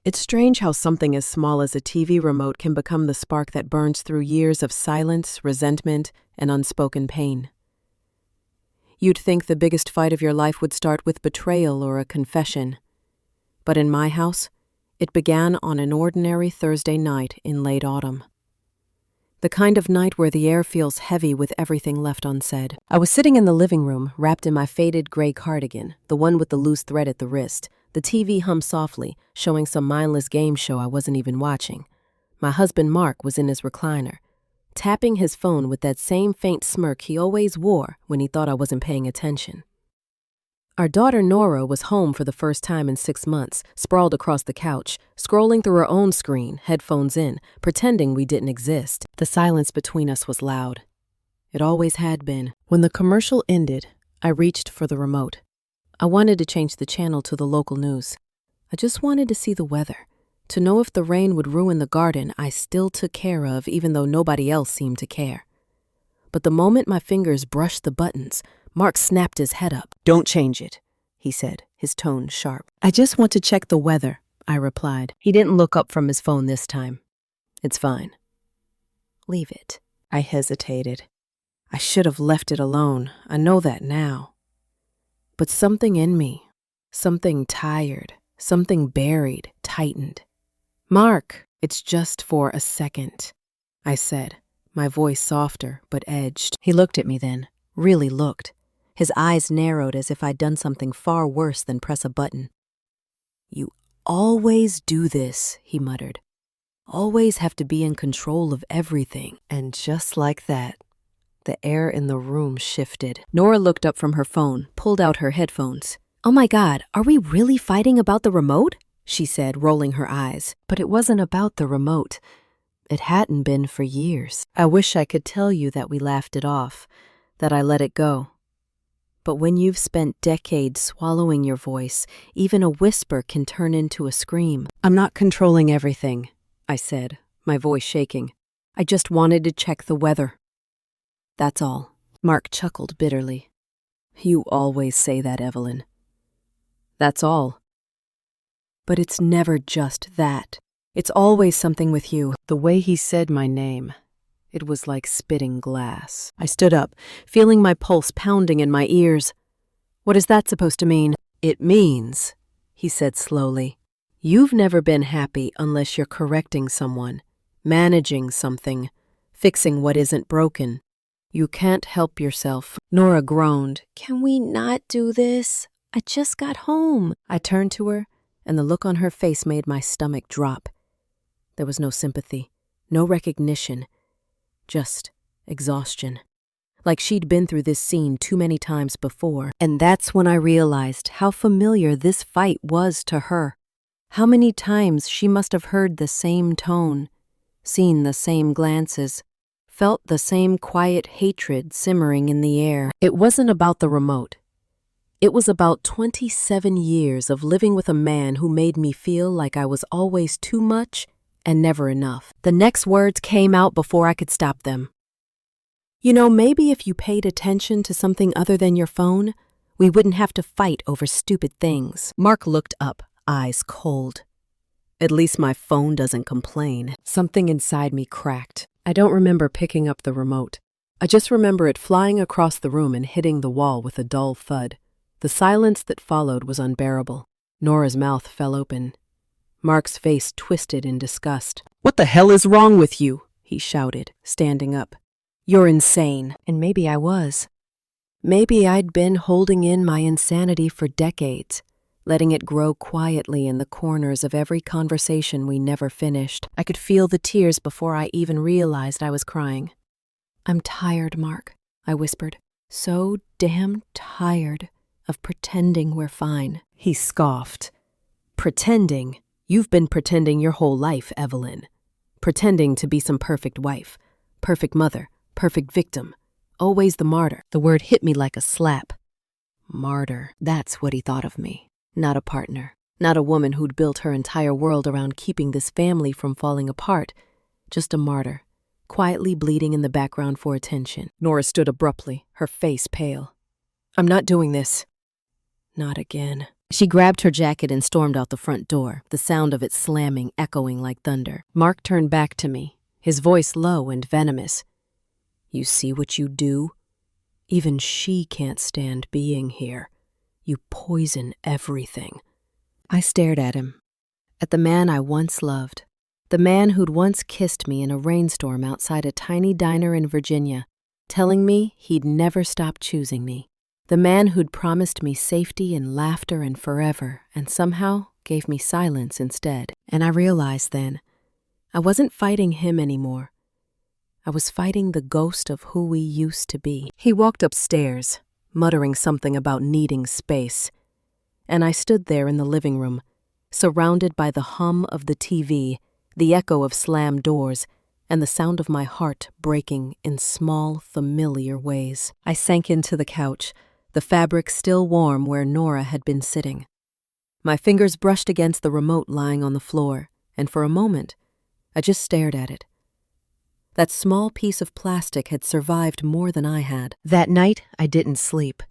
It's strange how something as small as a TV remote can become the spark that burns through years of silence, resentment, and unspoken pain. You'd think the biggest fight of your life would start with betrayal or a confession. But in my house, it began on an ordinary Thursday night in late autumn. The kind of night where the air feels heavy with everything left unsaid. I was sitting in the living room, wrapped in my faded gray cardigan, the one with the loose thread at the wrist. The TV hummed softly, showing some mindless game show I wasn't even watching. My husband Mark was in his recliner, tapping his phone with that same faint smirk he always wore when he thought I wasn't paying attention. Our daughter Nora was home for the first time in 6 months, sprawled across the couch, scrolling through her own screen, headphones in, pretending we didn't exist. The silence between us was loud. It always had been. When the commercial ended, I reached for the remote. I wanted to change the channel to the local news. I just wanted to see the weather, to know if the rain would ruin the garden I still took care of even though nobody else seemed to care. But the moment my fingers brushed the buttons, Mark snapped his head up. "Don't change it," he said, his tone sharp. "I just want to check the weather," I replied. He didn't look up from his phone this time. "It's fine." "Leave it." I hesitated. I should have left it alone. I know that now. But something in me, something tired, something buried, tightened. "Mark, it's just for a second," I said, my voice softer but edged. He looked at me then, really looked. His eyes narrowed as if I'd done something far worse than press a button. "You always do this," he muttered. "Always have to be in control of everything." And just like that, the air in the room shifted. Nora looked up from her phone, pulled out her headphones. "Oh my God, are we really fighting about the remote?" she said, rolling her eyes. But it wasn't about the remote. It hadn't been for years. I wish I could tell you that we laughed it off, that I let it go. But when you've spent decades swallowing your voice, even a whisper can turn into a scream. "I'm not controlling everything," I said, my voice shaking. "I just wanted to check the weather. That's all." Mark chuckled bitterly. "You always say that, Evelyn. That's all. But it's never just that. It's always something with you." The way he said my name, it was like spitting glass. I stood up, feeling my pulse pounding in my ears. "What is that supposed to mean?" "It means," he said slowly, "you've never been happy unless you're correcting someone, managing something, fixing what isn't broken. You can't help yourself." Nora groaned. "Can we not do this? I just got home." I turned to her, and the look on her face made my stomach drop. There was no sympathy, no recognition, just exhaustion. Like she'd been through this scene too many times before. And that's when I realized how familiar this fight was to her. How many times she must have heard the same tone, seen the same glances, felt the same quiet hatred simmering in the air. It wasn't about the remote. It was about 27 years of living with a man who made me feel like I was always too much and never enough. The next words came out before I could stop them. "You know, maybe if you paid attention to something other than your phone, we wouldn't have to fight over stupid things." Mark looked up, eyes cold. "At least my phone doesn't complain." Something inside me cracked. I don't remember picking up the remote. I just remember it flying across the room and hitting the wall with a dull thud. The silence that followed was unbearable. Nora's mouth fell open. Mark's face twisted in disgust. "What the hell is wrong with you?" he shouted, standing up. "You're insane." And maybe I was. Maybe I'd been holding in my insanity for decades, letting it grow quietly in the corners of every conversation we never finished. I could feel the tears before I even realized I was crying. "I'm tired, Mark," I whispered. "So damn tired of pretending we're fine." He scoffed. "Pretending? You've been pretending your whole life, Evelyn. Pretending to be some perfect wife, perfect mother, perfect victim, always the martyr." The word hit me like a slap. Martyr, that's what he thought of me. Not a partner, not a woman who'd built her entire world around keeping this family from falling apart. Just a martyr, quietly bleeding in the background for attention. Nora stood abruptly, her face pale. "I'm not doing this." "Not again." She grabbed her jacket and stormed out the front door, the sound of it slamming echoing like thunder. Mark turned back to me, his voice low and venomous. "You see what you do? Even she can't stand being here. You poison everything." I stared at him, at the man I once loved, the man who'd once kissed me in a rainstorm outside a tiny diner in Virginia, telling me he'd never stop choosing me. The man who'd promised me safety and laughter and forever, and somehow gave me silence instead. And I realized then, I wasn't fighting him anymore. I was fighting the ghost of who we used to be. He walked upstairs, muttering something about needing space, and I stood there in the living room, surrounded by the hum of the TV, the echo of slammed doors, and the sound of my heart breaking in small, familiar ways. I sank into the couch, the fabric still warm where Nora had been sitting. My fingers brushed against the remote lying on the floor, and for a moment, I just stared at it. That small piece of plastic had survived more than I had. That night, I didn't sleep.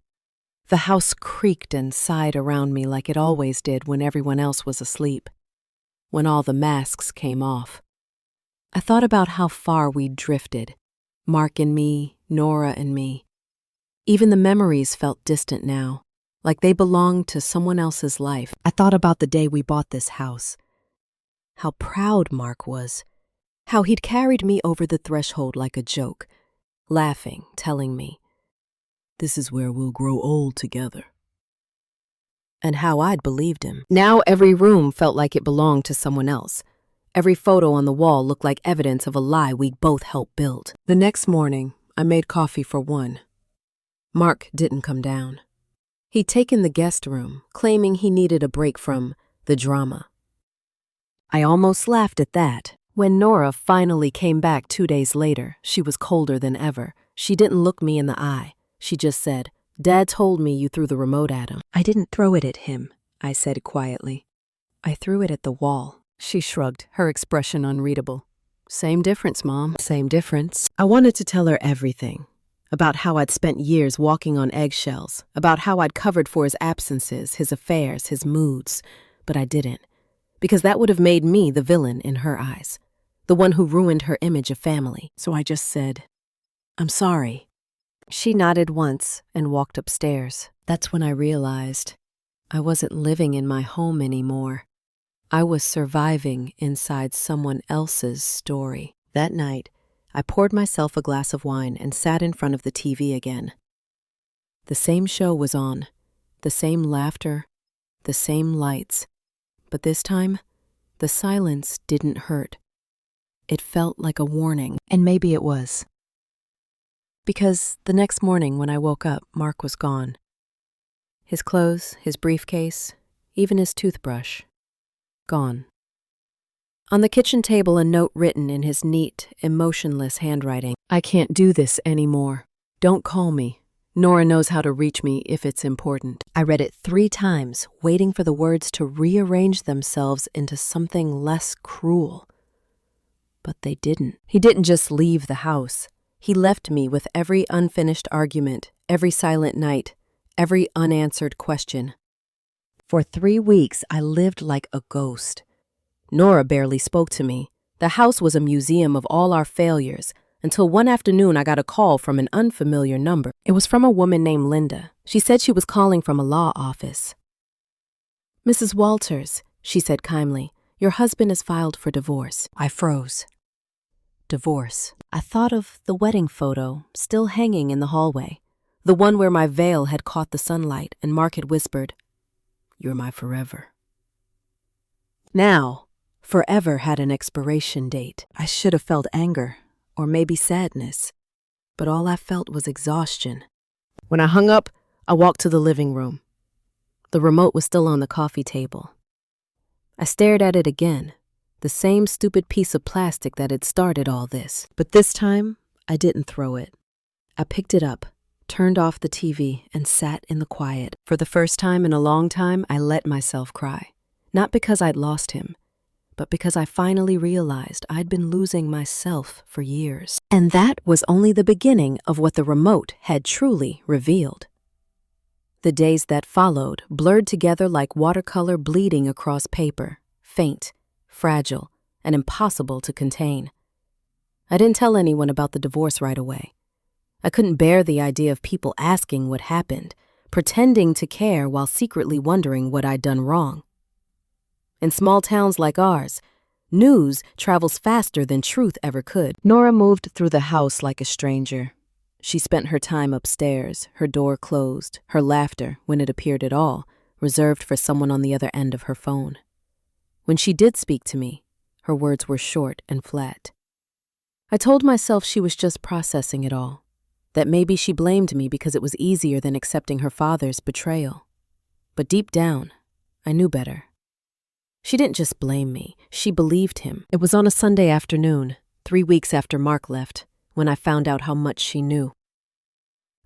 The house creaked and sighed around me like it always did when everyone else was asleep, when all the masks came off. I thought about how far we'd drifted, Mark and me, Nora and me. Even the memories felt distant now, like they belonged to someone else's life. I thought about the day we bought this house. How proud Mark was. How he'd carried me over the threshold like a joke, laughing, telling me, "This is where we'll grow old together." And how I'd believed him. Now every room felt like it belonged to someone else. Every photo on the wall looked like evidence of a lie we both helped build. The next morning, I made coffee for one. Mark didn't come down. He'd taken the guest room, claiming he needed a break from the drama. I almost laughed at that. When Nora finally came back 2 days later, she was colder than ever. She didn't look me in the eye. She just said, "Dad told me you threw the remote at him." "I didn't throw it at him," I said quietly. "I threw it at the wall." She shrugged, her expression unreadable. "Same difference, Mom. Same difference." I wanted to tell her everything. About how I'd spent years walking on eggshells, about how I'd covered for his absences, his affairs, his moods. But I didn't, because that would have made me the villain in her eyes, the one who ruined her image of family. So I just said, "I'm sorry." She nodded once and walked upstairs. That's when I realized I wasn't living in my home anymore. I was surviving inside someone else's story. That night, I poured myself a glass of wine and sat in front of the TV again. The same show was on, the same laughter, the same lights. But this time, the silence didn't hurt. It felt like a warning, and maybe it was. Because the next morning when I woke up, Mark was gone. His clothes, his briefcase, even his toothbrush. Gone. On the kitchen table, a note written in his neat, emotionless handwriting. "I can't do this anymore. Don't call me. Nora knows how to reach me if it's important." I read it 3 times, waiting for the words to rearrange themselves into something less cruel. But they didn't. He didn't just leave the house. He left me with every unfinished argument, every silent night, every unanswered question. For 3 weeks, I lived like a ghost. Nora barely spoke to me. The house was a museum of all our failures, until one afternoon I got a call from an unfamiliar number. It was from a woman named Linda. She said she was calling from a law office. "Mrs. Walters," she said kindly, "your husband has filed for divorce." I froze. Divorce. I thought of the wedding photo still hanging in the hallway, the one where my veil had caught the sunlight and Mark had whispered, "You're my forever." Now, forever had an expiration date. I should have felt anger, or maybe sadness, but all I felt was exhaustion. When I hung up, I walked to the living room. The remote was still on the coffee table. I stared at it again, the same stupid piece of plastic that had started all this. But this time, I didn't throw it. I picked it up, turned off the TV, and sat in the quiet. For the first time in a long time, I let myself cry. Not because I'd lost him, but because I finally realized I'd been losing myself for years. And that was only the beginning of what the remote had truly revealed. The days that followed blurred together like watercolor bleeding across paper, faint, fragile, and impossible to contain. I didn't tell anyone about the divorce right away. I couldn't bear the idea of people asking what happened, pretending to care while secretly wondering what I'd done wrong. In small towns like ours, news travels faster than truth ever could. Nora moved through the house like a stranger. She spent her time upstairs, her door closed, her laughter, when it appeared at all, reserved for someone on the other end of her phone. When she did speak to me, her words were short and flat. I told myself she was just processing it all, that maybe she blamed me because it was easier than accepting her father's betrayal. But deep down, I knew better. She didn't just blame me, she believed him. It was on a Sunday afternoon, 3 weeks after Mark left, when I found out how much she knew.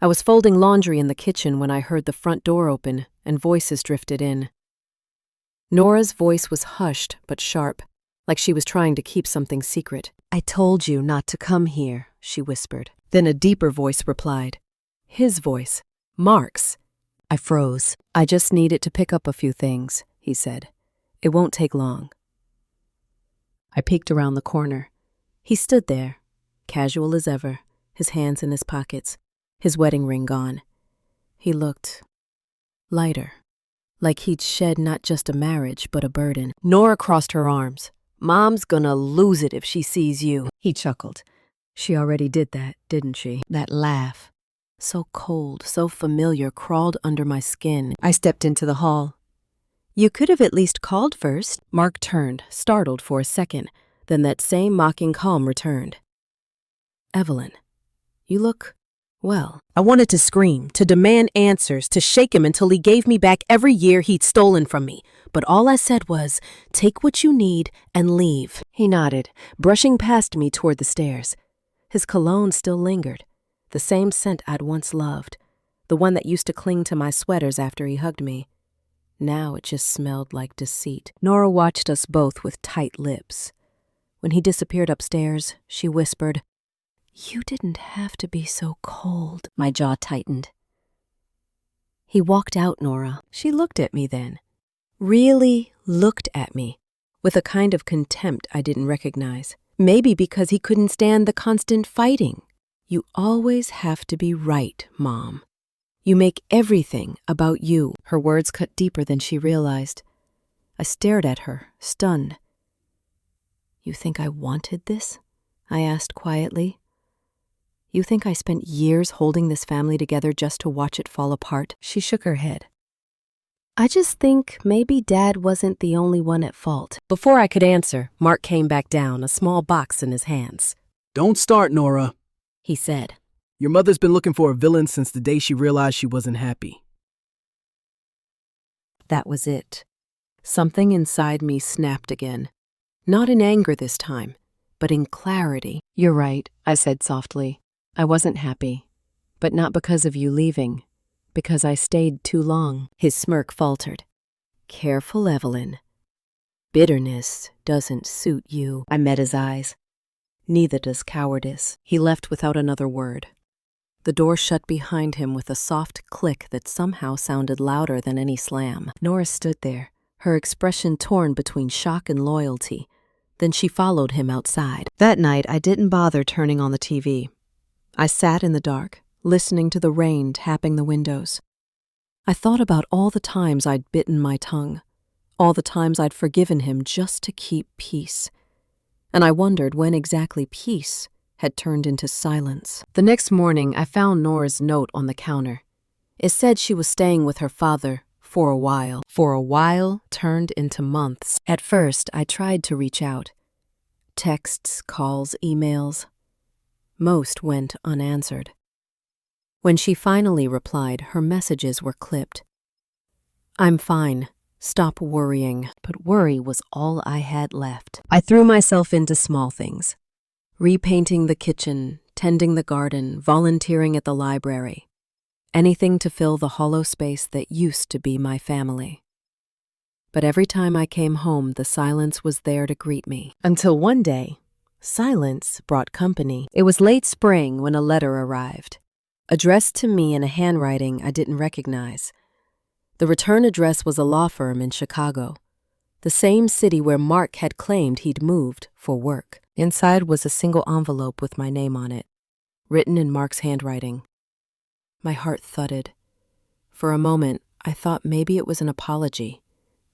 I was folding laundry in the kitchen when I heard the front door open and voices drifted in. Nora's voice was hushed but sharp, like she was trying to keep something secret. "I told you not to come here," she whispered. Then a deeper voice replied. His voice, Mark's. I froze. "I just needed to pick up a few things," he said. "It won't take long." I peeked around the corner. He stood there, casual as ever, his hands in his pockets, his wedding ring gone. He looked lighter, like he'd shed not just a marriage, but a burden. Nora crossed her arms. "Mom's gonna lose it if she sees you." He chuckled. "She already did that, didn't she?" That laugh, so cold, so familiar, crawled under my skin. I stepped into the hall. "You could have at least called first." Mark turned, startled for a second. Then that same mocking calm returned. "Evelyn, you look well." I wanted to scream, to demand answers, to shake him until he gave me back every year he'd stolen from me. But all I said was, "Take what you need and leave." He nodded, brushing past me toward the stairs. His cologne still lingered, the same scent I'd once loved, the one that used to cling to my sweaters after he hugged me. Now it just smelled like deceit. Nora watched us both with tight lips. When he disappeared upstairs, she whispered, "You didn't have to be so cold." My jaw tightened. He walked out, Nora. She looked at me then. Really looked at me, with a kind of contempt I didn't recognize. Maybe because he couldn't stand the constant fighting. "You always have to be right, Mom. You make everything about you." Her words cut deeper than she realized. I stared at her, stunned. "You think I wanted this?" I asked quietly. "You think I spent years holding this family together just to watch it fall apart?" She shook her head. "I just think maybe Dad wasn't the only one at fault." Before I could answer, Mark came back down, a small box in his hands. "Don't start, Nora," he said. "Your mother's been looking for a villain since the day she realized she wasn't happy." That was it. Something inside me snapped again. Not in anger this time, but in clarity. "You're right," I said softly. "I wasn't happy, but not because of you leaving, because I stayed too long." His smirk faltered. "Careful, Evelyn. Bitterness doesn't suit you." I met his eyes. "Neither does cowardice." He left without another word. The door shut behind him with a soft click that somehow sounded louder than any slam. Nora stood there, her expression torn between shock and loyalty. Then she followed him outside. That night, I didn't bother turning on the TV. I sat in the dark, listening to the rain tapping the windows. I thought about all the times I'd bitten my tongue, all the times I'd forgiven him just to keep peace. And I wondered when exactly peace had turned into silence. The next morning, I found Nora's note on the counter. It said she was staying with her father for a while. For a while turned into months. At first, I tried to reach out. Texts, calls, emails. Most went unanswered. When she finally replied, her messages were clipped. "I'm fine. Stop worrying." But worry was all I had left. I threw myself into small things. Repainting the kitchen, tending the garden, volunteering at the library. Anything to fill the hollow space that used to be my family. But every time I came home, the silence was there to greet me. Until one day, silence brought company. It was late spring when a letter arrived. Addressed to me in a handwriting I didn't recognize, The return address was a law firm in Chicago, the same city where Mark had claimed he'd moved for work. Inside was a single envelope with my name on it, written in Mark's handwriting. My heart thudded. For a moment, I thought maybe it was an apology,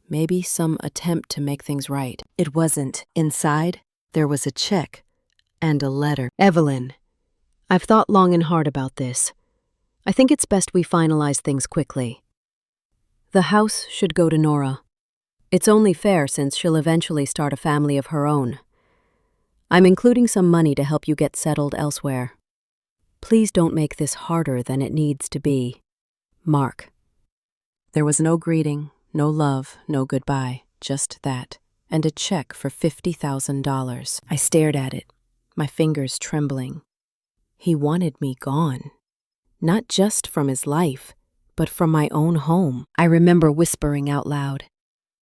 maybe some attempt to make things right. It wasn't. Inside, there was a check and a letter. Evelyn, I've thought long and hard about this. I think it's best we finalize things quickly. The house should go to Nora. It's only fair since she'll eventually start a family of her own. I'm including some money to help you get settled elsewhere. Please don't make this harder than it needs to be. Mark. There was no greeting, no love, no goodbye, just that, and a check for $50,000. I stared at it, my fingers trembling. He wanted me gone. Not just from his life, but from my own home. I remember whispering out loud,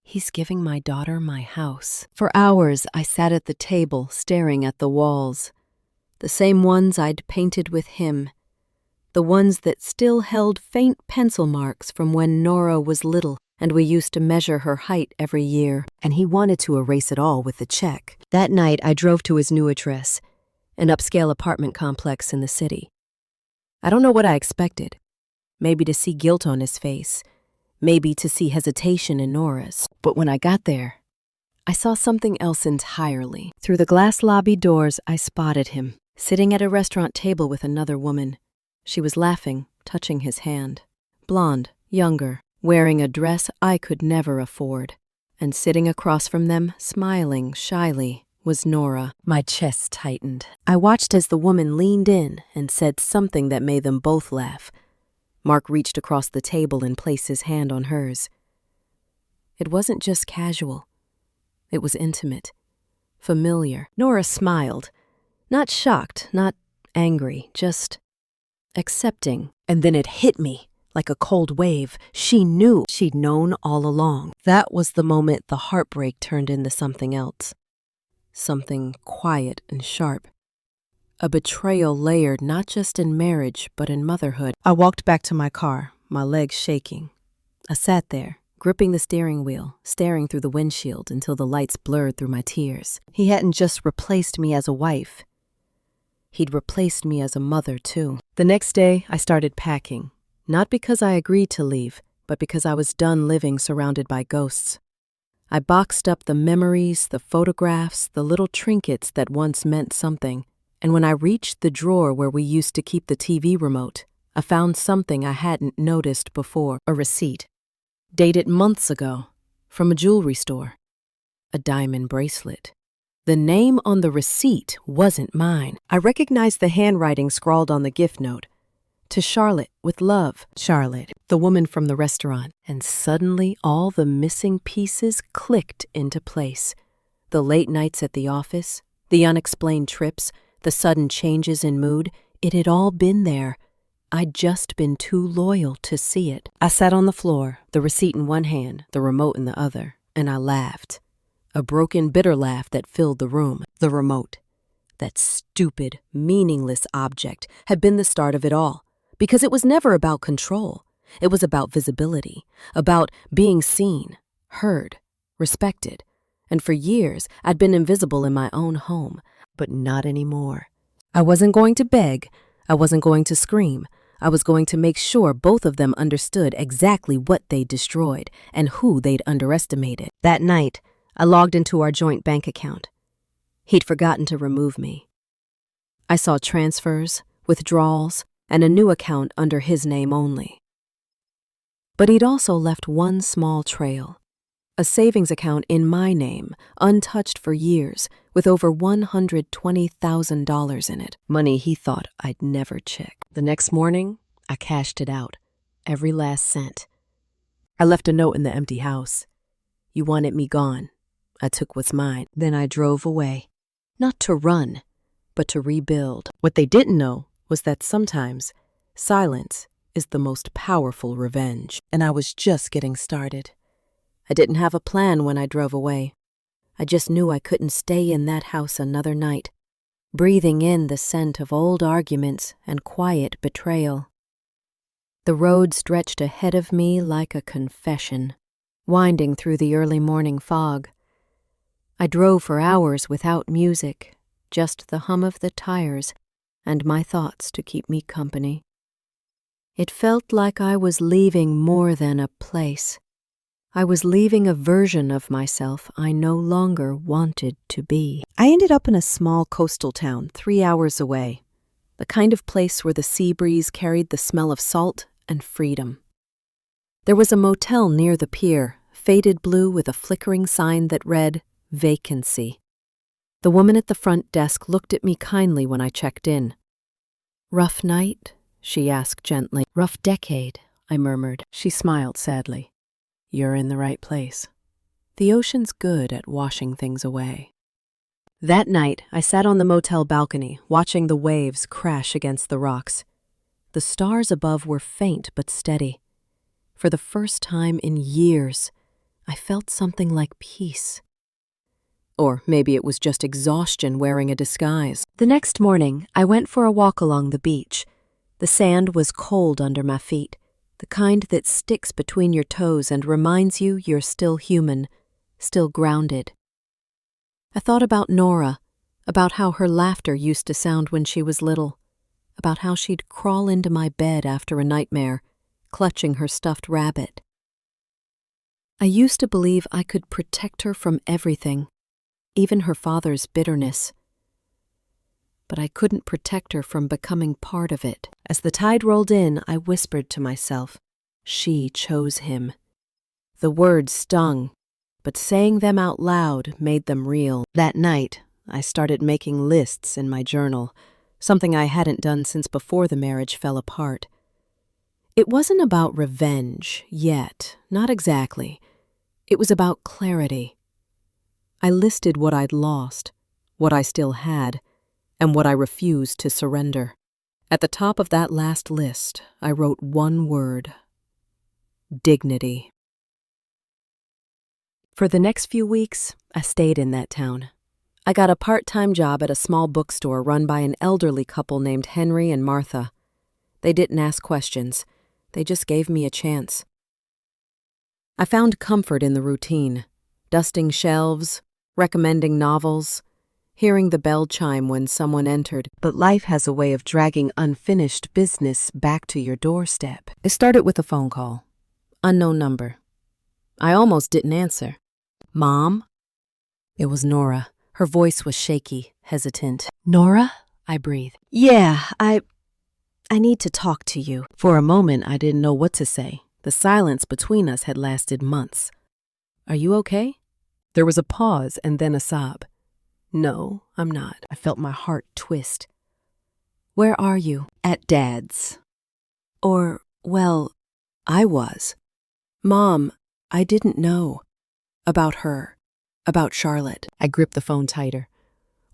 "He's giving my daughter my house." For hours, I sat at the table staring at the walls, the same ones I'd painted with him, the ones that still held faint pencil marks from when Nora was little and we used to measure her height every year, and he wanted to erase it all with the check. That night, I drove to his new address, an upscale apartment complex in the city. I don't know what I expected. Maybe to see guilt on his face, maybe to see hesitation in Nora's. But when I got there, I saw something else entirely. Through the glass lobby doors, I spotted him, sitting at a restaurant table with another woman. She was laughing, touching his hand. Blonde, younger, wearing a dress I could never afford. And sitting across from them, smiling shyly, was Nora. My chest tightened. I watched as the woman leaned in and said something that made them both laugh. Mark reached across the table and placed his hand on hers. It wasn't just casual. It was intimate, familiar. Nora smiled, not shocked, not angry, just accepting. And then it hit me like a cold wave. She knew. She'd known all along. That was the moment the heartbreak turned into something else. Something quiet and sharp. A betrayal layered not just in marriage, but in motherhood. I walked back to my car, my legs shaking. I sat there, gripping the steering wheel, staring through the windshield until the lights blurred through my tears. He hadn't just replaced me as a wife. He'd replaced me as a mother, too. The next day, I started packing. Not because I agreed to leave, but because I was done living surrounded by ghosts. I boxed up the memories, the photographs, the little trinkets that once meant something. And when I reached the drawer where we used to keep the TV remote, I found something I hadn't noticed before. A receipt, dated months ago, from a jewelry store. A diamond bracelet. The name on the receipt wasn't mine. I recognized the handwriting scrawled on the gift note. To Charlotte, with love. Charlotte, the woman from the restaurant. And suddenly all the missing pieces clicked into place. The late nights at the office, the unexplained trips, the sudden changes in mood, it had all been there. I'd just been too loyal to see it. I sat on the floor, the receipt in one hand, the remote in the other, and I laughed. A broken, bitter laugh that filled the room. The remote, that stupid, meaningless object, had been the start of it all. Because it was never about control. It was about visibility, about being seen, heard, respected. And for years, I'd been invisible in my own home, but not anymore. I wasn't going to beg. I wasn't going to scream. I was going to make sure both of them understood exactly what they'd destroyed and who they'd underestimated. That night, I logged into our joint bank account. He'd forgotten to remove me. I saw transfers, withdrawals, and a new account under his name only. But he'd also left one small trail, a savings account in my name, untouched for years, with over $120,000 in it, money he thought I'd never check. The next morning, I cashed it out, every last cent. I left a note in the empty house. You wanted me gone. I took what's mine. Then I drove away, not to run, but to rebuild. What they didn't know was that sometimes silence is the most powerful revenge. And I was just getting started. I didn't have a plan when I drove away. I just knew I couldn't stay in that house another night, breathing in the scent of old arguments and quiet betrayal. The road stretched ahead of me like a confession, winding through the early morning fog. I drove for hours without music, just the hum of the tires and my thoughts to keep me company. It felt like I was leaving more than a place. I was leaving a version of myself I no longer wanted to be. I ended up in a small coastal town 3 hours away, the kind of place where the sea breeze carried the smell of salt and freedom. There was a motel near the pier, faded blue with a flickering sign that read, "Vacancy." The woman at the front desk looked at me kindly when I checked in. "Rough night?" she asked gently. "Rough decade," I murmured. She smiled sadly. "You're in the right place. The ocean's good at washing things away." That night, I sat on the motel balcony, watching the waves crash against the rocks. The stars above were faint but steady. For the first time in years, I felt something like peace. Or maybe it was just exhaustion wearing a disguise. The next morning, I went for a walk along the beach. The sand was cold under my feet, the kind that sticks between your toes and reminds you you're still human, still grounded. I thought about Nora, about how her laughter used to sound when she was little, about how she'd crawl into my bed after a nightmare, clutching her stuffed rabbit. I used to believe I could protect her from everything, even her father's bitterness. But I couldn't protect her from becoming part of it. As the tide rolled in, I whispered to myself, she chose him. The words stung, but saying them out loud made them real. That night, I started making lists in my journal, something I hadn't done since before the marriage fell apart. It wasn't about revenge yet, not exactly. It was about clarity. I listed what I'd lost, what I still had, and what I refused to surrender. At the top of that last list, I wrote one word: dignity. For the next few weeks, I stayed in that town. I got a part-time job at a small bookstore run by an elderly couple named Henry and Martha. They didn't ask questions. They just gave me a chance. I found comfort in the routine, dusting shelves, recommending novels, hearing the bell chime when someone entered. But life has a way of dragging unfinished business back to your doorstep. It started with a phone call. Unknown number. I almost didn't answer. "Mom?" It was Nora. Her voice was shaky, hesitant. "Nora?" I breathed. "Yeah, I need to talk to you." For a moment, I didn't know what to say. The silence between us had lasted months. "Are you okay?" There was a pause and then a sob. "No, I'm not." I felt my heart twist. "Where are you?" "At Dad's." Well, I was. Mom, I didn't know. About her. About Charlotte." I gripped the phone tighter.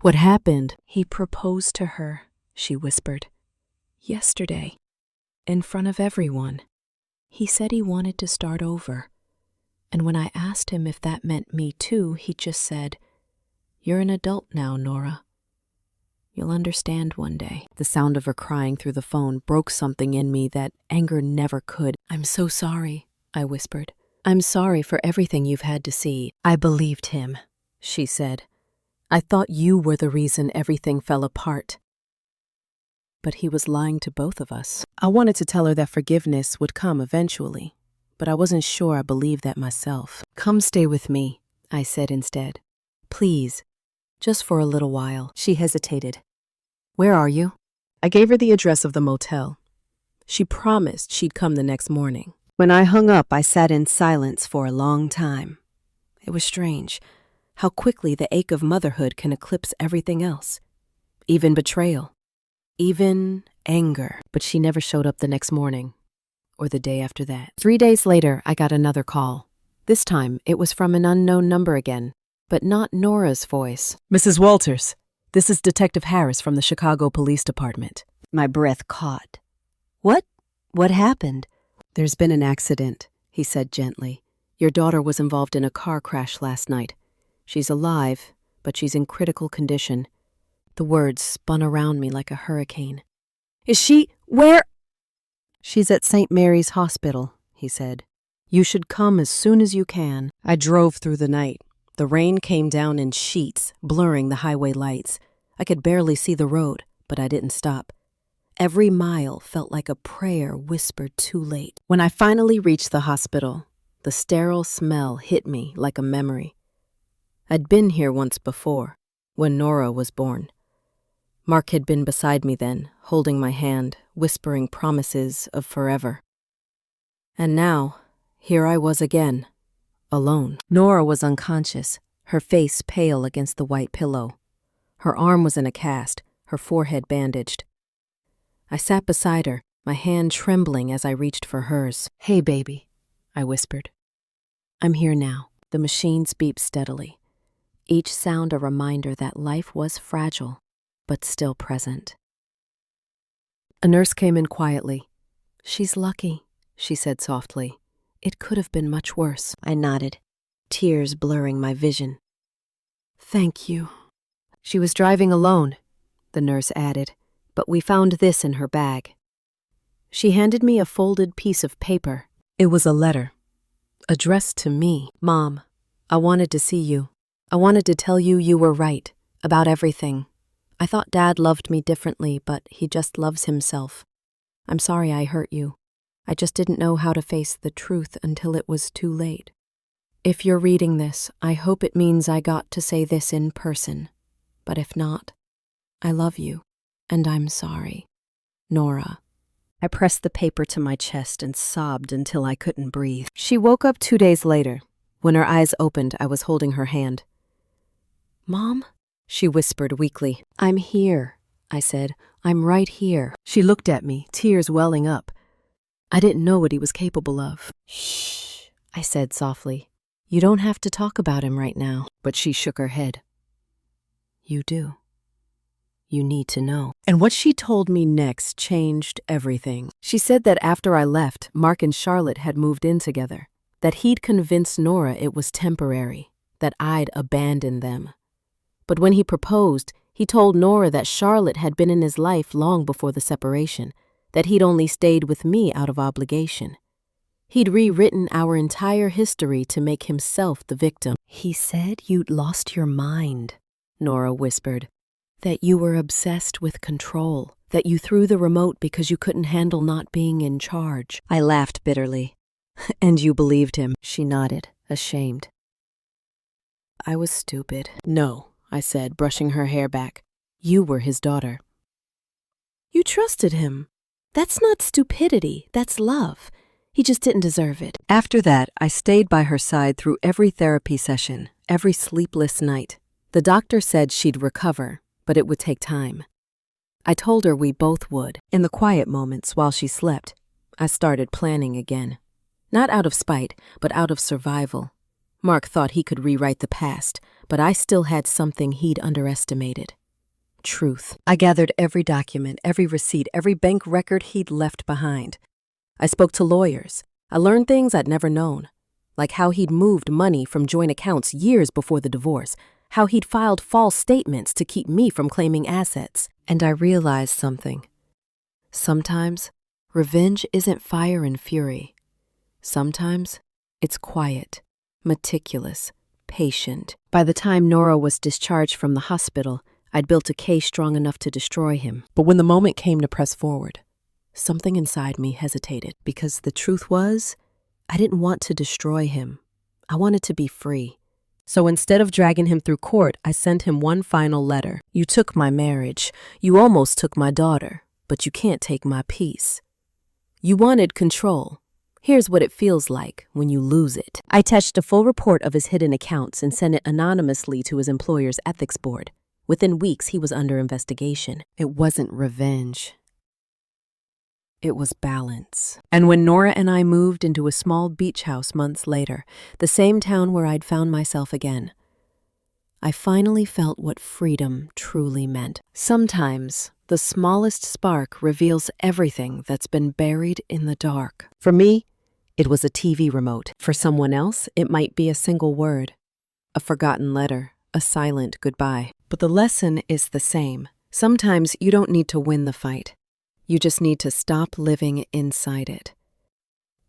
"What happened?" "He proposed to her," she whispered. "Yesterday. In front of everyone. He said he wanted to start over. And when I asked him if that meant me too, he just said, 'You're an adult now, Nora. You'll understand one day.'" The sound of her crying through the phone broke something in me that anger never could. "I'm so sorry," I whispered. "I'm sorry for everything you've had to see." "I believed him," she said. "I thought you were the reason everything fell apart." But he was lying to both of us. I wanted to tell her that forgiveness would come eventually, but I wasn't sure I believed that myself. "Come stay with me," I said instead. "Please, just for a little while." She hesitated. "Where are you?" I gave her the address of the motel. She promised she'd come the next morning. When I hung up, I sat in silence for a long time. It was strange how quickly the ache of motherhood can eclipse everything else, even betrayal, even anger. But she never showed up the next morning, or the day after that. 3 days later, I got another call. This time, it was from an unknown number again, but not Nora's voice. "Mrs. Walters, this is Detective Harris from the Chicago Police Department." My breath caught. "What? What happened?" "There's been an accident," he said gently. "Your daughter was involved in a car crash last night. She's alive, but she's in critical condition." The words spun around me like a hurricane. "Is she? Where?" "She's at St. Mary's Hospital," he said. "You should come as soon as you can." I drove through the night. The rain came down in sheets, blurring the highway lights. I could barely see the road, but I didn't stop. Every mile felt like a prayer whispered too late. When I finally reached the hospital, the sterile smell hit me like a memory. I'd been here once before, when Nora was born. Mark had been beside me then, holding my hand, whispering promises of forever. And now, here I was again, alone. Nora was unconscious, her face pale against the white pillow. Her arm was in a cast, her forehead bandaged. I sat beside her, my hand trembling as I reached for hers. "Hey, baby," I whispered. "I'm here now." The machines beeped steadily, each sound a reminder that life was fragile, but still present. A nurse came in quietly. "She's lucky," she said softly. "It could have been much worse." I nodded, tears blurring my vision. "Thank you." "She was driving alone," the nurse added, "but we found this in her bag." She handed me a folded piece of paper. It was a letter, addressed to me. "Mom, I wanted to see you. I wanted to tell you you were right, about everything. I thought Dad loved me differently, but he just loves himself. I'm sorry I hurt you. I just didn't know how to face the truth until it was too late. If you're reading this, I hope it means I got to say this in person. But if not, I love you, and I'm sorry. Nora." I pressed the paper to my chest and sobbed until I couldn't breathe. She woke up 2 days later. When her eyes opened, I was holding her hand. "Mom?" she whispered weakly. "I'm here," I said. "I'm right here." She looked at me, tears welling up. I didn't know what he was capable of. "Shh," I said softly. "You don't have to talk about him right now." But she shook her head. "You do. You need to know." And what she told me next changed everything. She said that after I left, Mark and Charlotte had moved in together, that he'd convinced Nora it was temporary, that I'd abandoned them. But when he proposed, he told Nora that Charlotte had been in his life long before the separation, that he'd only stayed with me out of obligation. He'd rewritten our entire history to make himself the victim. "He said you'd lost your mind," Nora whispered. "That you were obsessed with control, that you threw the remote because you couldn't handle not being in charge." I laughed bitterly. "And you believed him?" She nodded, ashamed. "I was stupid." "No," I said, brushing her hair back. "You were his daughter." "You trusted him. That's not stupidity, that's love. He just didn't deserve it." After that, I stayed by her side through every therapy session, every sleepless night. The doctor said she'd recover, but it would take time. I told her we both would. In the quiet moments while she slept, I started planning again. Not out of spite, but out of survival. Mark thought he could rewrite the past, but I still had something he'd underestimated. Truth. I gathered every document, every receipt, every bank record he'd left behind. I spoke to lawyers. I learned things I'd never known, like how he'd moved money from joint accounts years before the divorce, how he'd filed false statements to keep me from claiming assets. And I realized something. Sometimes, revenge isn't fire and fury. Sometimes, it's quiet, meticulous, patient. By the time Nora was discharged from the hospital, I'd built a case strong enough to destroy him. But when the moment came to press forward, something inside me hesitated, because the truth was, I didn't want to destroy him. I wanted to be free. So instead of dragging him through court, I sent him one final letter. "You took my marriage. You almost took my daughter, but you can't take my peace. You wanted control. Here's what it feels like when you lose it." I attached a full report of his hidden accounts and sent it anonymously to his employer's ethics board. Within weeks, he was under investigation. It wasn't revenge. It was balance. And when Nora and I moved into a small beach house months later, the same town where I'd found myself again, I finally felt what freedom truly meant. Sometimes, the smallest spark reveals everything that's been buried in the dark. For me, it was a TV remote. For someone else, it might be a single word, a forgotten letter, a silent goodbye. But the lesson is the same. Sometimes you don't need to win the fight. You just need to stop living inside it.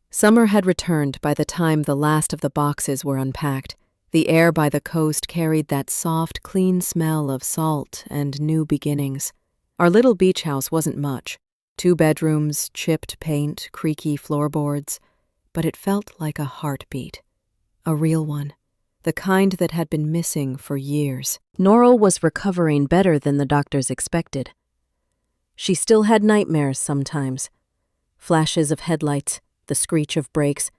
Summer had returned by the time the last of the boxes were unpacked. The air by the coast carried that soft, clean smell of salt and new beginnings. Our little beach house wasn't much. 2 bedrooms, chipped paint, creaky floorboards. But it felt like a heartbeat. A real one. The kind that had been missing for years. Norah was recovering better than the doctors expected. She still had nightmares sometimes. Flashes of headlights, the screech of brakes.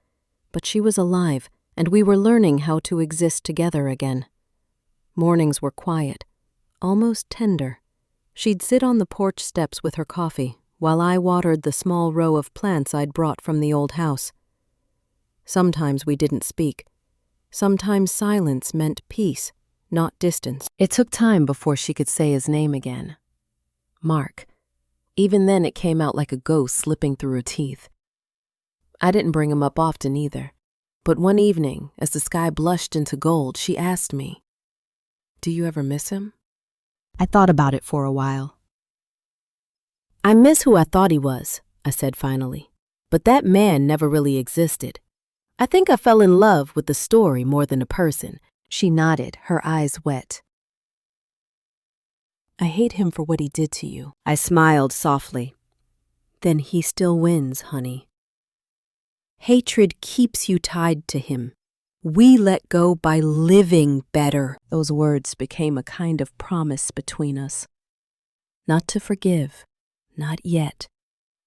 But she was alive, and we were learning how to exist together again. Mornings were quiet, almost tender. She'd sit on the porch steps with her coffee, while I watered the small row of plants I'd brought from the old house. Sometimes we didn't speak. Sometimes silence meant peace, not distance. It took time before she could say his name again. Mark. Even then it came out like a ghost slipping through her teeth. I didn't bring him up often either. But one evening, as the sky blushed into gold, she asked me, "Do you ever miss him?" I thought about it for a while. "I miss who I thought he was," I said finally. "But that man never really existed. I think I fell in love with the story more than a person." She nodded, her eyes wet. "I hate him for what he did to you." I smiled softly. "Then he still wins, honey. Hatred keeps you tied to him. We let go by living better." Those words became a kind of promise between us. Not to forgive, not yet,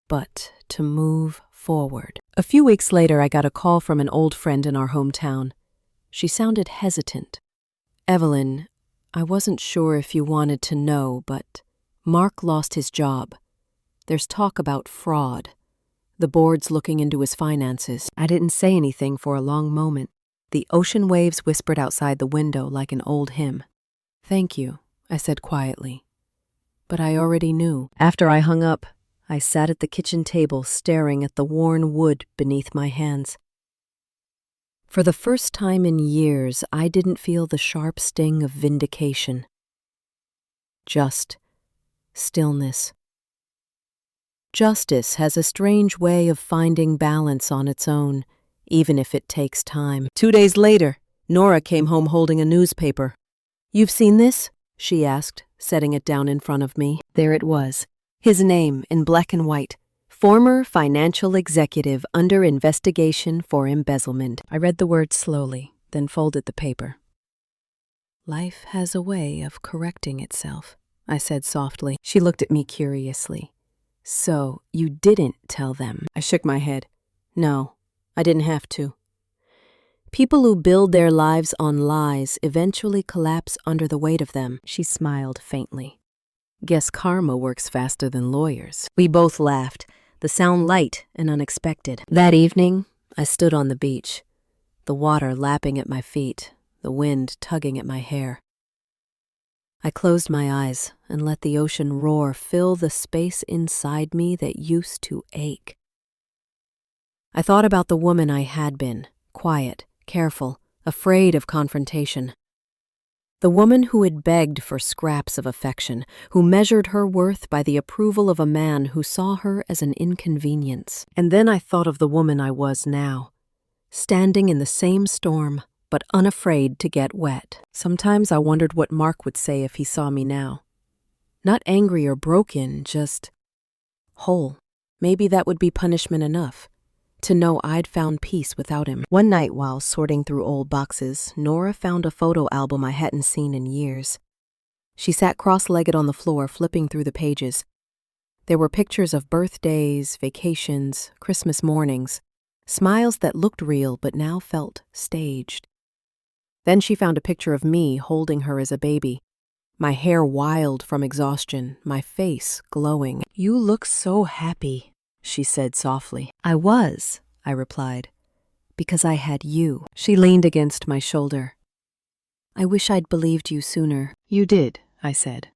but to move forward. A few weeks later, I got a call from an old friend in our hometown. She sounded hesitant. "Evelyn, I wasn't sure if you wanted to know, but Mark lost his job. There's talk about fraud. The board's looking into his finances." I didn't say anything for a long moment. The ocean waves whispered outside the window like an old hymn. "Thank you," I said quietly. But I already knew. After I hung up, I sat at the kitchen table staring at the worn wood beneath my hands. For the first time in years, I didn't feel the sharp sting of vindication. Just stillness. Justice has a strange way of finding balance on its own, even if it takes time. 2 days later, Norah came home holding a newspaper. "You've seen this?" she asked, setting it down in front of me. There it was, his name in black and white. "Former financial executive under investigation for embezzlement." I read the words slowly, then folded the paper. "Life has a way of correcting itself," I said softly. She looked at me curiously. "So, you didn't tell them?" I shook my head. "No, I didn't have to. People who build their lives on lies eventually collapse under the weight of them." She smiled faintly. "Guess karma works faster than lawyers." We both laughed, the sound light and unexpected. That evening, I stood on the beach, the water lapping at my feet, the wind tugging at my hair. I closed my eyes and let the ocean roar fill the space inside me that used to ache. I thought about the woman I had been, quiet, careful, afraid of confrontation. The woman who had begged for scraps of affection, who measured her worth by the approval of a man who saw her as an inconvenience. And then I thought of the woman I was now, standing in the same storm, but unafraid to get wet. Sometimes I wondered what Mark would say if he saw me now. Not angry or broken, just whole. Maybe that would be punishment enough, to know I'd found peace without him. One night while sorting through old boxes, Norah found a photo album I hadn't seen in years. She sat cross-legged on the floor, flipping through the pages. There were pictures of birthdays, vacations, Christmas mornings, smiles that looked real but now felt staged. Then she found a picture of me holding her as a baby, my hair wild from exhaustion, my face glowing. "You look so happy," she said softly. "I was," I replied, "because I had you." She leaned against my shoulder. "I wish I'd believed you sooner." "You did," I said.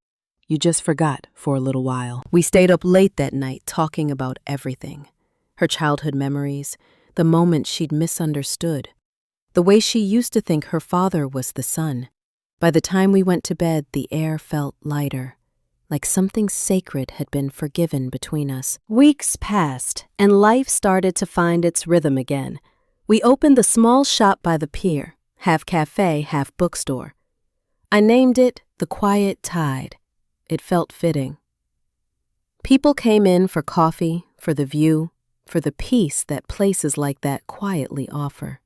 "You just forgot for a little while." We stayed up late that night talking about everything. Her childhood memories, the moments she'd misunderstood, the way she used to think her father was the sun. By the time we went to bed, the air felt lighter, like something sacred had been forgiven between us. Weeks passed, and life started to find its rhythm again. We opened the small shop by the pier, half cafe, half bookstore. I named it The Quiet Tide. It felt fitting. People came in for coffee, for the view, for the peace that places like that quietly offer.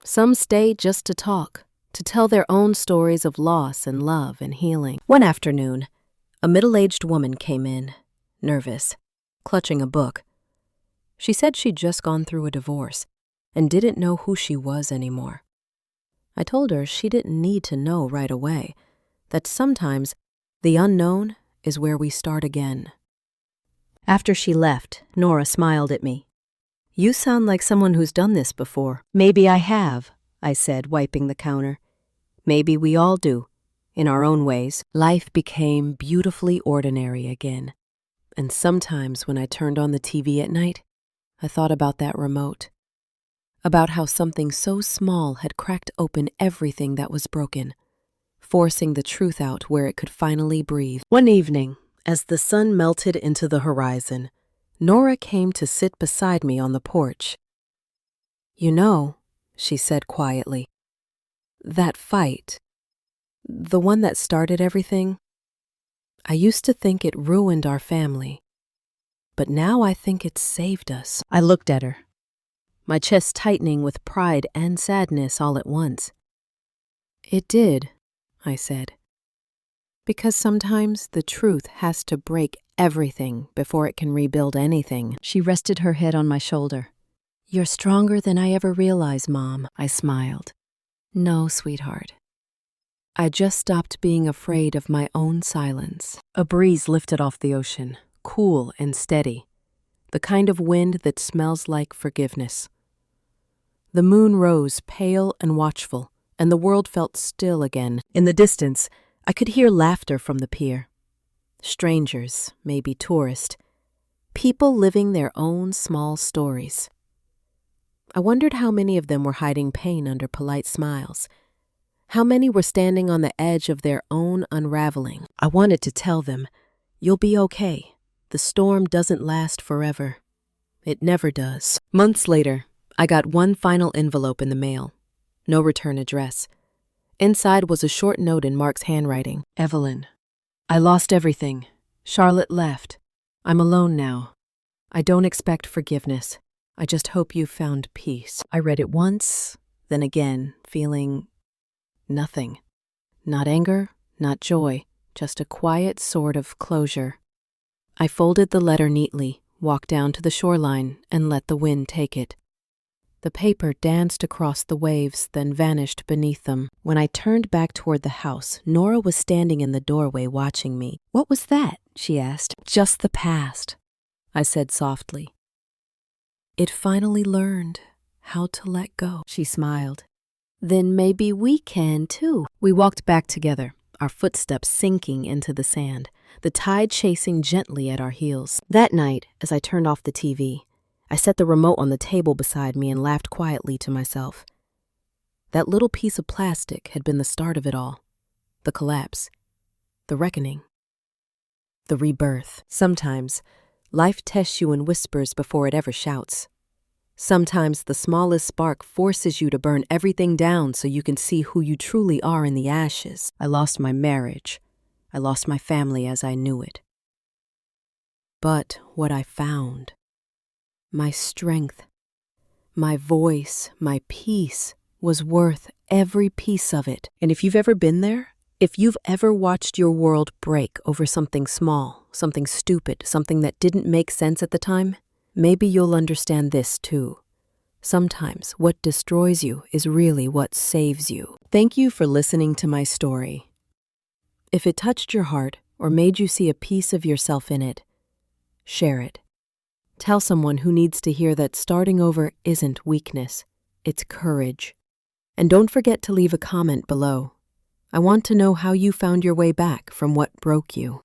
Some stayed just to talk, to tell their own stories of loss and love and healing. One afternoon, a middle-aged woman came in, nervous, clutching a book. She said she'd just gone through a divorce and didn't know who she was anymore. I told her she didn't need to know right away, that sometimes the unknown is where we start again. After she left, Nora smiled at me. "You sound like someone who's done this before." "Maybe I have," I said, wiping the counter. "Maybe we all do, in our own ways." Life became beautifully ordinary again. And sometimes when I turned on the TV at night, I thought about that remote. About how something so small had cracked open everything that was broken, forcing the truth out where it could finally breathe. One evening, as the sun melted into the horizon, Nora came to sit beside me on the porch. "You know," she said quietly, "that fight, the one that started everything, I used to think it ruined our family, but now I think it saved us." I looked at her, my chest tightening with pride and sadness all at once. "It did," I said, "because sometimes the truth has to break everything before it can rebuild anything." She rested her head on my shoulder. "You're stronger than I ever realized, Mom," I smiled. "No, sweetheart. I just stopped being afraid of my own silence." A breeze lifted off the ocean, cool and steady, the kind of wind that smells like forgiveness. The moon rose pale and watchful, and the world felt still again. In the distance, I could hear laughter from the pier. Strangers, maybe tourists, people living their own small stories. I wondered how many of them were hiding pain under polite smiles. How many were standing on the edge of their own unraveling. I wanted to tell them, "You'll be okay. The storm doesn't last forever. It never does." Months later, I got one final envelope in the mail. No return address. Inside was a short note in Mark's handwriting. "Evelyn, I lost everything. Charlotte left. I'm alone now. I don't expect forgiveness. I just hope you found peace." I read it once, then again, feeling nothing. Not anger, not joy, just a quiet sort of closure. I folded the letter neatly, walked down to the shoreline, and let the wind take it. The paper danced across the waves, then vanished beneath them. When I turned back toward the house, Nora was standing in the doorway watching me. "What was that?" she asked. "Just the past," I said softly. "It finally learned how to let go." She smiled. "Then maybe we can too." We walked back together, our footsteps sinking into the sand, the tide chasing gently at our heels. That night, as I turned off the TV, I set the remote on the table beside me and laughed quietly to myself. That little piece of plastic had been the start of it all. The collapse. The reckoning. The rebirth. Sometimes, life tests you in whispers before it ever shouts. Sometimes the smallest spark forces you to burn everything down so you can see who you truly are in the ashes. I lost my marriage. I lost my family as I knew it. But what I found, my strength, my voice, my peace, was worth every piece of it. And if you've ever been there, if you've ever watched your world break over something small, something stupid, something that didn't make sense at the time, maybe you'll understand this too. Sometimes what destroys you is really what saves you. Thank you for listening to my story. If it touched your heart or made you see a piece of yourself in it, share it. Tell someone who needs to hear that starting over isn't weakness, it's courage. And don't forget to leave a comment below. I want to know how you found your way back from what broke you.